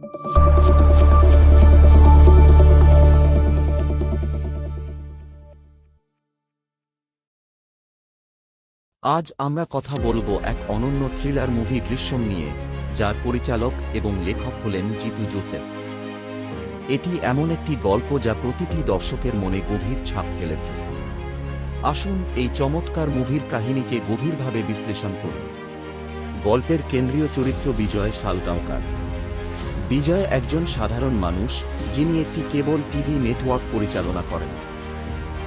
আজ আমরা কথা বলবো এক অনন্য থ্রিলার মুভি দৃশ্যম নিয়ে, যার পরিচালক এবং লেখক হলেন জিতু জোসেফ। এটি এমন একটি গল্প যা প্রতিটি দর্শকের মনে গভীর ছাপ ফেলেছে। আসুন এই চমৎকার মুভির কাহিনীকে গভীরভাবে বিশ্লেষণ করি। গল্পের কেন্দ্রীয় চরিত্র বিজয় সালগাঁওকার। বিজয় একজন সাধারণ মানুষ, যিনি একটি কেবল টিভি নেটওয়ার্ক পরিচালনা করেন।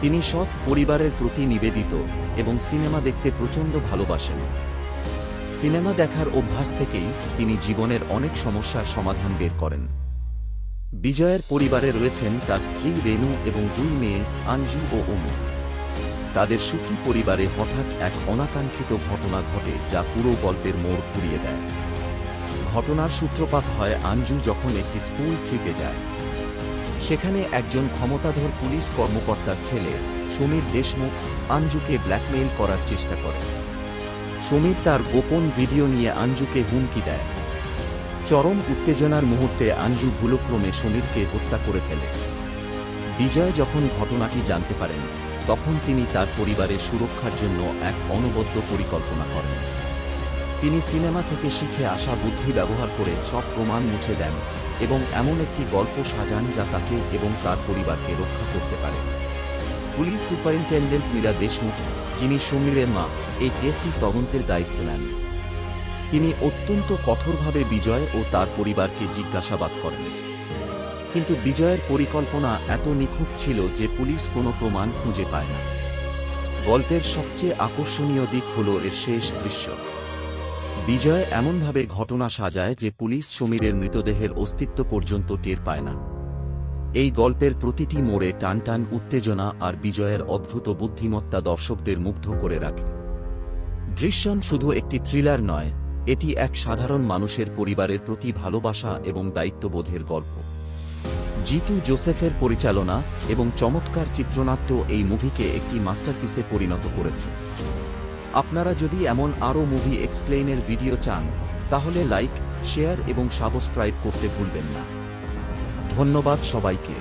তিনি সৎ, পরিবারের প্রতি নিবেদিত এবং সিনেমা দেখতে প্রচণ্ড ভালোবাসেন। সিনেমা দেখার অভ্যাস থেকেই তিনি জীবনের অনেক সমস্যার সমাধান বের করেন। বিজয়ের পরিবারে রয়েছেন তার স্ত্রী রেনু এবং 2 মেয়ে আঞ্জু ও অনু। তাদের সুখী পরিবারে হঠাৎ এক অনাকাঙ্ক্ষিত ঘটনা ঘটে যা পুরো গল্পের মোড় ঘুরিয়ে দেয়। ঘটনার সূত্রপাত হয় আঞ্জু যখন একটি স্কুল ট্রিপে যায়। সেখানে একজন ক্ষমতাধর পুলিশ কর্মকর্তার ছেলে সমীর দেশমুখ আঞ্জুকে ব্ল্যাকমেইল করার চেষ্টা করে। সমীর তার গোপন ভিডিও নিয়ে আঞ্জুকে হুমকি দেয়। চরম উত্তেজনার মুহূর্তে আঞ্জু ভুলক্রমে সমীরকে হত্যা করে ফেলে। বিজয় যখন ঘটনাটি জানতে পারেন, তখন তিনি তার পরিবারের সুরক্ষার জন্য এক অনবদ্য পরিকল্পনা করেন। তিনি সিনেমা থেকে শিখে আসা বুদ্ধি ব্যবহার করে সব প্রমাণ মুছে দেন এবং এমন একটি গল্প সাজান যা তাকে এবং তার পরিবারকে রক্ষা করতে পারে। পুলিশ সুপারিনটেনডেন্ট মীরা দেশমুখ, যিনি সমীরের মা, এই কেসটি তদন্তের দায়িত্ব নেন। তিনি অত্যন্ত কঠোরভাবে বিজয় ও তার পরিবারকে জিজ্ঞাসাবাদ করেন। কিন্তু বিজয়ের পরিকল্পনা এত নিখুঁত ছিল যে পুলিশ কোনো প্রমাণ খুঁজে পায় না। গল্পের সবচেয়ে আকর্ষণীয় দিক হল এর শেষ দৃশ্য। বিজয় এমনভাবে ঘটনা সাজায় যে পুলিশ সমীরের মৃতদেহের অস্তিত্ব পর্যন্ত টের পায় না। এই গল্পের প্রতিটি মোড়ে টানটান উত্তেজনা আর বিজয়ের অদ্ভুত বুদ্ধিমত্তা দর্শকদের মুগ্ধ করে রাখে। দৃশ্যম শুধু একটি থ্রিলার নয়, এটি এক সাধারণ মানুষের পরিবারের প্রতি ভালোবাসা এবং দায়িত্ববোধের গল্প। জিতু জোসেফের পরিচালনা এবং চমৎকার চিত্রনাট্য এই মুভিকে একটি মাস্টারপিসে পরিণত করেছে। আপনারা যদি এমন আরও মুভি এক্সপ্লেইনের ভিডিও চান, তাহলে লাইক, শেয়ার এবং সাবস্ক্রাইব করতে ভুলবেন না। ধন্যবাদ সবাইকে।